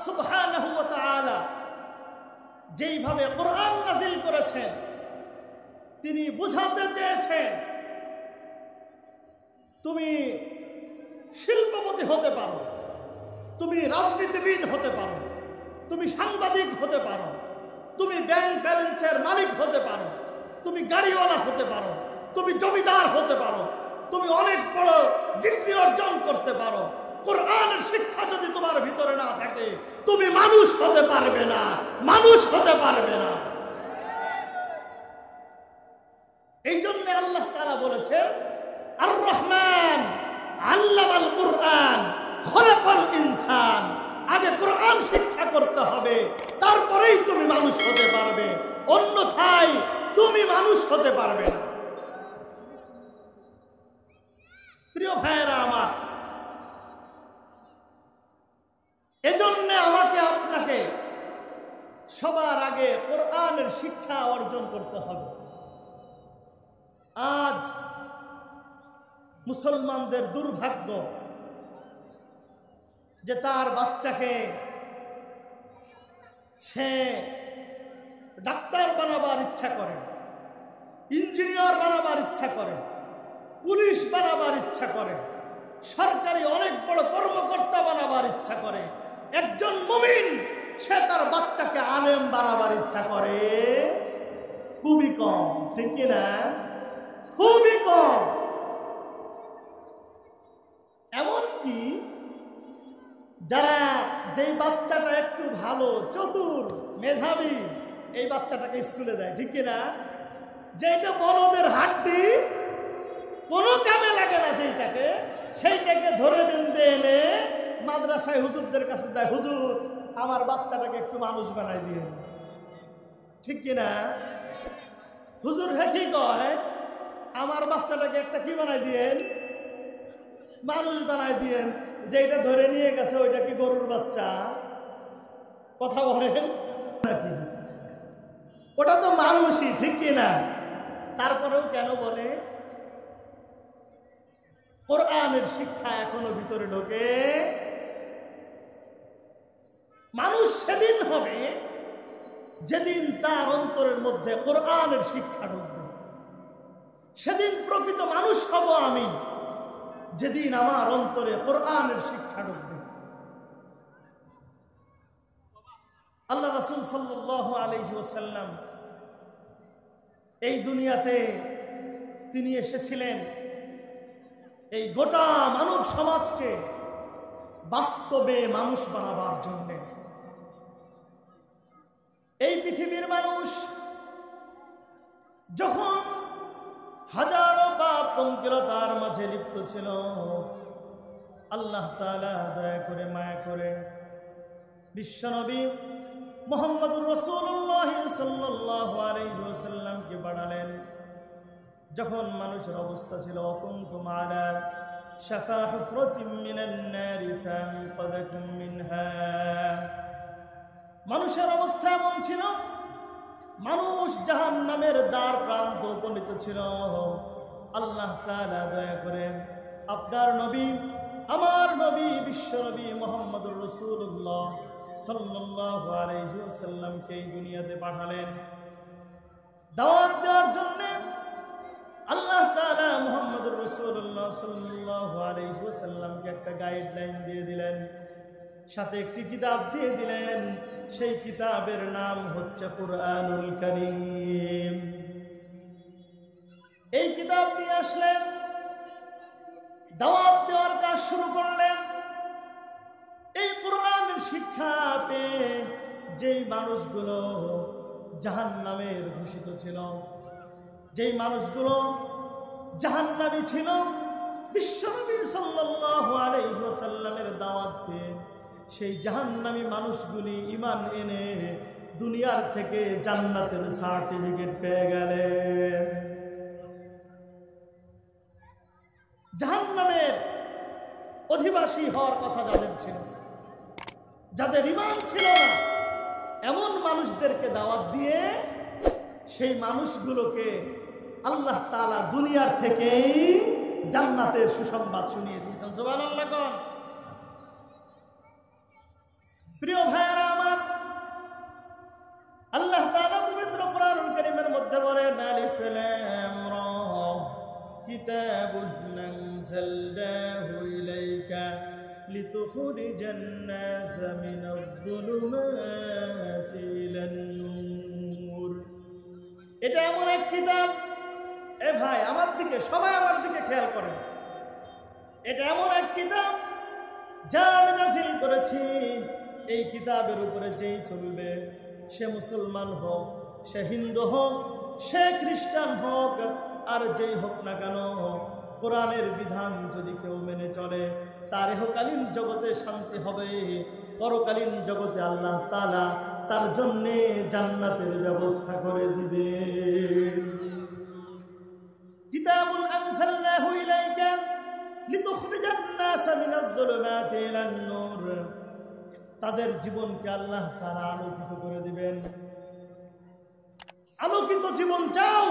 সুবহানাহু ওয়া তাআলা যেইভাবে কোরআন নাজিল করেছেন, তিনি বুঝাতে চেয়েছেন তুমি শিল্পপতি হতে পারো, তুমি রাজনীতিবিদ হতে পারো, তুমি সাংবাদিক হতে পারো, তুমি ব্যাংক ব্যালেন্সের মালিক হতে পারো, তুমি গাড়িওয়ালা হতে পারো, তুমি জমিদার হতে পারো, তুমি অনেক বড় ডিগ্রি অর্জন করতে পারো। কোরআনের শিক্ষা যদি তোমার ভিতরে না থাকে, তুমি মানুষ হতে পারবে না, মানুষ হতে পারবে না। এই জন্য আল্লাহ তাআলা বলেছেন, আর রহমান আল্লামাল কুরআন খলাকাল ইনসান। আগে কোরআন শিক্ষা করতে হবে, তারপরেই তুমি মানুষ হতে পারবে, অন্যথায় তুমি মানুষ হতে পারবে না। প্রিয় ভাইয়েরা আমার, এজন্য আমাকে আপনাকে সবার আগে কোরআনের শিক্ষা অর্জন করতে হবে। আজ মুসলমানদের দুর্ভাগ্য যে তার বাচ্চাকে সে ডাক্তার বানাবার ইচ্ছা করে, ইঞ্জিনিয়ার বানাবার ইচ্ছা করে, পুলিশ বানাবার ইচ্ছা করে, সরকারি অনেক বড় কর্মকর্তা বানাবার ইচ্ছা করে। একজন মুমিন সে তার বাচ্চাকে আলেম বানাবার ইচ্ছা করে খুবই কম, ঠিক কিনা? খুবই কম। এমনকি যারা যেই বাচ্চাটা একটু ভালো, চতুর, মেধাবী, এই বাচ্চাটাকে স্কুলে দেয়, ঠিক কিনা? যেটা বলদের হাড্ডি, কোনো কামে লাগে না যেইটাকে, সেইটাকে ধরে বেঁধে এনে মাদ্রাসায় হুজুরদের কাছে দেয়, হুজুর আমার বাচ্চাটাকে একটু মানুষ বানাই দিয়ে, ঠিক কিনা? হুজুর হ্যাঁ কি কয়, আমার বাচ্চাটাকে একটা কি বানাই দিয়েন, মানুষ বানাই দিয়েন। যেটা ধরে নিয়ে গেছে ওইটা কি গরুর বাচ্চা? কথা বলেন নাকি? ওটা তো মানুষই, ঠিক কিনা? তারপরেও কেন বলে কোরআনের শিক্ষা এখনো ভিতরে ঢোকে? মানুষ সেদিন হবে যেদিন তার অন্তরের মধ্যে কোরআনের শিক্ষা ঢুকবে। সেদিন প্রকৃত মানুষ হব আমি যেদিন আমার অন্তরে কোরআনের শিক্ষা ঢুকবে। আল্লাহ রাসূল সাল্লাল্লাহু আলাইহি ওয়াসাল্লাম এই দুনিয়াতে তিনি এসেছিলেন এই গোটা মানব সমাজকে বাস্তবে মানুষ বানাবার জন্য। এই পৃথিবীর মানুষ যখন হাজারো পাপ পঙ্কিলতার মাঝে লিপ্ত ছিল, আল্লাহ তাআলা দয়া করে মায়া করে বিশ্বনবী মুহাম্মদুর রাসূলুল্লাহ সাল্লাল্লাহু আলাইহি ওয়াসাল্লামকে বানালেন। যখন মানুষের অবস্থা ছিল কুনতুম আলা শাফা হুফরাতিন মিনান নারি ফানকাযাকুম মিনহা, মানুষের অবস্থা এমন ছিল, মানুষ জাহান্নামের দ্বার প্রান্ত উপনীত ছিল। আল্লাহ তাআলা দয়া করে আপনার নবী, আমার নবী, বিশ্বনবী মুহাম্মদুর রাসূলুল্লাহ সাল্লাল্লাহু আলাইহি ওয়াসাল্লামকে এই দুনিয়াতে পাঠালেন দাওয়াত দেওয়ার জন্য। আল্লাহ তাআলা মুহাম্মদুর রাসূলুল্লাহ সাল্লাল্লাহু আলাইহি ওয়াসাল্লামকে একটা গাইডলাইন দিয়ে দিলেন, সাথে একটি কিতাব দিয়ে দিলেন। সেই কিতাবের নাম হচ্ছে কুরআনুল কারীম। এই কিতাব নিয়ে আসলেন, দাওয়াত দেওয়ার কাজ শুরু করলেন। এই কোরআনের শিক্ষা পেয়ে যেই মানুষগুলো জাহান্নামের ঘোষিত ছিল, যেই মানুষগুলো জাহান্নামী ছিল, বিশ্বনবী সাল্লাল্লাহু আলাইহি ওয়াসাল্লামের দাওয়াত পেয়ে সেই জাহান্নামী মানুষগুলি ঈমান এনে দুনিয়ার থেকে জান্নাতের সার্টিফিকেট পেয়ে গেলেন। জাহান্নামের অধিবাসী হওয়ার কথা যাদের ছিল, যাদের ঈমান ছিল না, এমন মানুষদেরকে দাওয়াত দিয়ে সেই মানুষগুলোকে আল্লাহ তাআলা দুনিয়ার থেকেই জান্নাতের সুসংবাদ শুনিয়ে দিয়েছেন। সুবহানাল্লাহ। প্রিয় ভাই লিতুখরিজান নাস মিনাল যুলুমাতি ইলান নূর। এটা এমন এক কিতাব, এ ভাই আমার দিকে, সবাই আমার দিকে খেয়াল করেন। এটা এমন এক কিতাব যা আমি নাজিল করেছি, এই কিতাবের উপরে যেই চলবে, সে মুসলমান হোক, সে হিন্দু হোক, সে খ্রিস্টান হোক, আর যেই হোক না কেন, কোরআনের বিধান যদি কেউ মেনে চলে, তার ইহকালীন জগতে শান্তি হবে, পরকালীন জগতে আল্লাহ তাআলা তার জন্যে জান্নাতের ব্যবস্থা করে দিবে। কিতাবুন আনজালনাহু ইলাইকা লিতুখরিজান নাস মিনাল যুলুমাতি ইলান নূর। তাদের জীবনকে আল্লাহ তাআলা আলোকিত করে দিবেন। আলোকিত জীবন চাও?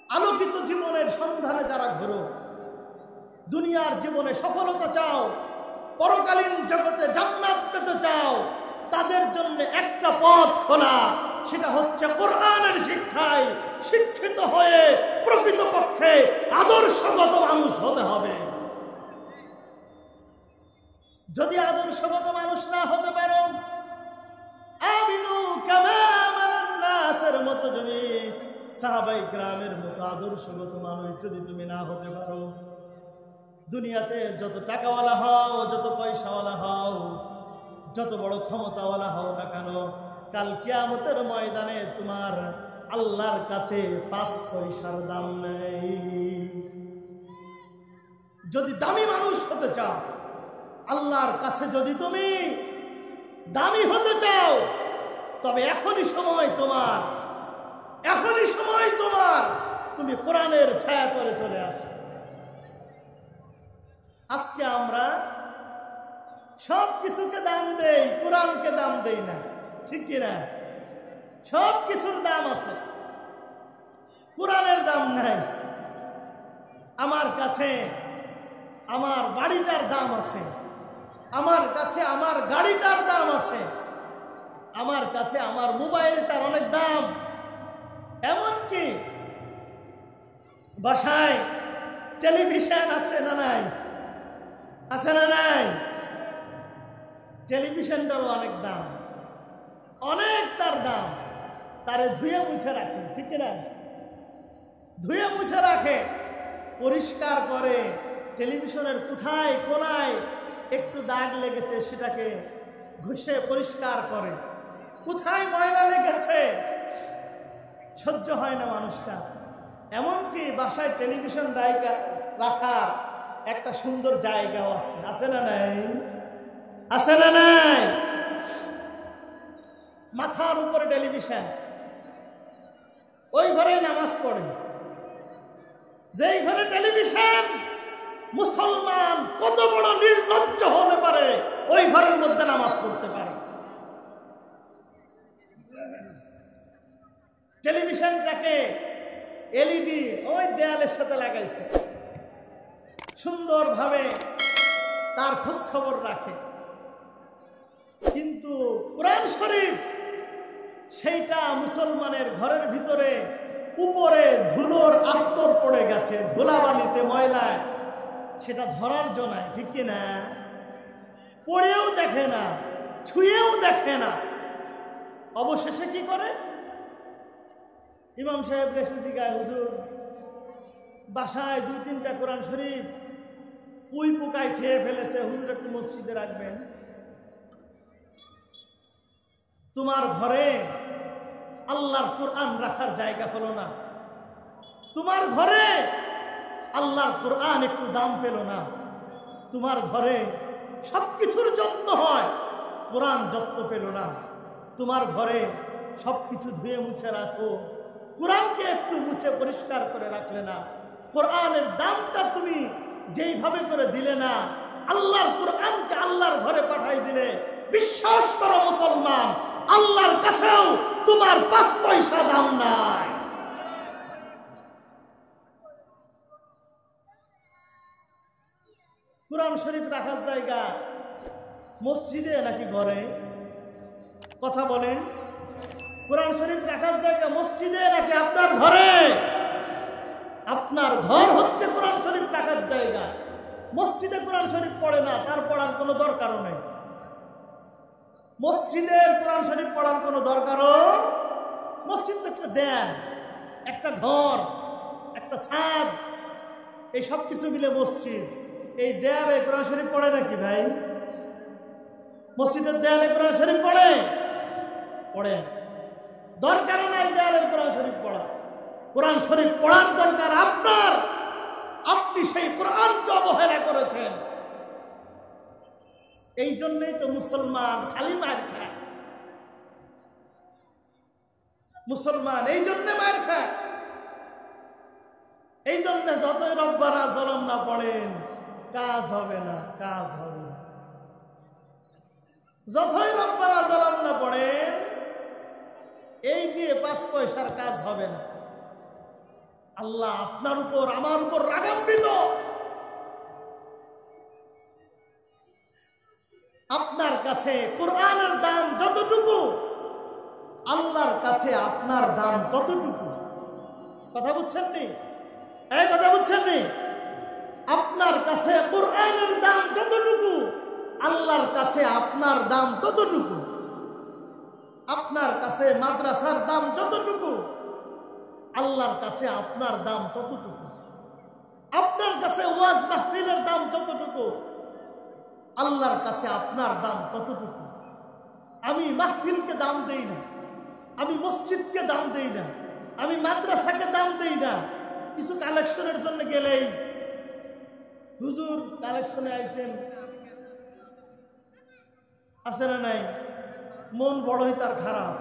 আলোকিত জীবনের সন্ধানে যারা ঘোরো, দুনিয়ার জীবনে সফলতা চাও, পরকালীন জগতে জান্নাত পেতে চাও, তাদের জন্য একটা পথ খোলা, সেটা হচ্ছে কোরআনের শিক্ষায় শিক্ষিত হয়ে প্রকৃতপক্ষে আদর্শগত মানুষ হতে হবে। যদি আদর্শগত মানুষ না হতে পারো, আমিনু কামা আমানান নাসের মতো, যদি সাহাবায়ে কেরামের মতো আদর্শগত মানুষ যদি তুমি না হতে পারো, দুনিয়াতে যত টাকাওয়ালা হও, যত পয়সাওয়ালা হও, যত বড় ক্ষমতাওয়ালা হও না কেন, কাল কিয়ামতের ময়দানে তোমার আল্লাহর কাছে 5 পয়সার দাম নেই। যদি দামি মানুষ হতে চাও, আল্লাহর কাছে যদি তুমি দামি হতে চাও, তবে এখনই সময় তোমার, এখনই সময় তোমার, তুমি কোরআনের ছায়া তলে চলে আসো। আজকে আমরা সব কিছুকে দাম দেই, কোরআনকে দাম দেই না, ঠিক কিনা? সব কিছুর দাম আছে, কোরআনের দাম নাই। আমার কাছে আমার বাড়িটার দাম আছে, আমার কাছে আমার গাড়িটার দাম আছে, আমার কাছে আমার মোবাইলটার অনেক দাম। এমনকি বাসায় টেলিভিশন আছে না নাই? আছে না নাই? টেলিভিশনটারও অনেক দাম, অনেক তার দাম। তারে ধুয়ে মুছে রাখে, ঠিক না? ধুয়ে মুছে রাখে, পরিষ্কার করে। টেলিভিশনের কোথায় কোনায় একটু দাগ লেগেছে সেটাকে ঘষে পরিষ্কার করে। কোথায় ময়লা লেগেছে সহ্য হয় না মানুষটা। এমনকি বাসায় টেলিভিশন রাখার একটা সুন্দর জায়গাও আছে, আছে না নাই? আছে না নাই? মাথার উপরে টেলিভিশন, ওই ঘরে নামাজ পড়ে। যেই ঘরে টেলিভিশন, মুসলমান কত বড় নির্লজ্জ হতে পারে, ওই ঘরের মধ্যে নামাজ পড়তে পারে। টেলিভিশনটাকে এলইডি ওই দেয়ালের সাথে লাগাইছে, সুন্দরভাবে তার খোঁজ খবর রাখে। কিন্তু কোরআন শরীফ সেইটা মুসলমানের ঘরের ভিতরে উপরে ধুলোর আস্তর পড়ে গেছে, ধুলাবালিতে ময়লায়, সেটা ধরার জন্য, ঠিক কিনা? পড়েও দেখে না, ছুঁয়েও দেখে না। অবশেষে কি করে? ইমাম সাহেব এসে জিগায়, হুজুর বাসায় 2-3টা কোরআন শরীফ পুই পোকায় খেয়ে ফেলেছে, হুজুর একটু মসজিদে রাখবেন। তোমার ঘরে আল্লাহর কোরআন রাখার জায়গা হলো না, তোমার ঘরে আল্লাহর কোরআন একটু দাম পেল না। তোমার ঘরে সবকিছুর যত্ন হয়, কোরআন যত্ন পেল না। তোমার ঘরে সবকিছু ধুয়ে মুছে রাখো, কোরআনকে একটু মুছে পরিষ্কার করে রাখলে না। কোরআনের দামটা তুমি যেইভাবে করে দিলে না, আল্লাহর কোরআনকে আল্লাহর ঘরে পাঠাই দিলে, বিশ্বাস করো মুসলমান, আল্লাহর কাছেও তোমার 5 পয়সা দাম নাই। কোরআন শরীফ রাখার জায়গা মসজিদে নাকি ঘরে? কথা বলেন। কোরআন শরীফ রাখার জায়গা মসজিদে নাকি আপনার ঘরে? আপনার ঘর হচ্ছে কোরআন শরীফ রাখার জায়গা। মসজিদে কোরআন শরীফ পড়ে না, তার পড়ার কোনো দরকারও নেই। মসজিদের কোরআন শরীফ পড়ার কোনো দরকারও, মসজিদ তো একটা দেয়াল, একটা ঘর, একটা ছাদ, এই সব কিছু মিলে মসজিদ। এই দেয়ালে কোরআন শরীফ পড়ে নাকি ভাই? মসজিদের দেয়ালে কোরআন শরীফ পড়ে? পড়ে। দরকার নাই দেয়ালের কোরআন শরীফ পড়া। কোরআন শরীফ পড়ার দরকার আপনার। আপনি সেই কোরআনকে অবহেলা করেছেন। এই জন্যই তো মুসলমান খালি মার খায়। মুসলমান এই জন্য মার খায়। এই জন্য যতই রব্বানা জলম না পড়েন কাজ হবে না, কাজ হবে না। যতই রব্বানা জলম না পড়েন এই দিয়ে 5 পয়সার কাজ হবে না। আল্লাহ আপনার উপর আমার উপর রাগান্বিত। আপনার কাছে কোরআনের দাম যতটুকু, আল্লাহর কাছে আপনার দাম ততটুকু। কথা বুঝছেন নি? এই কথা বুঝছেন নি? আপনার কাছে কোরআনের দাম যতটুকু, আল্লাহর কাছে আপনার দাম ততটুকু। আপনার কাছে মাদ্রাসার দাম যতটুকু, আল্লাহর কাছে আপনার দাম ততটুকু। আপনার কাছে ওয়াজ মাহফিলের দাম যতটুকু, আল্লাহর কাছে আপনার দাম ততটুকু। আমি মাহফিলকে দাম দেই না, আমি মসজিদকে দাম দেই না, আমি মাদ্রাসাকে দাম দেই না। কিছু কালেকশনের জন্য গেলেই হুজুর কালেকশনে আইছেন, আছে না নাই? মন বড়ই তার খারাপ।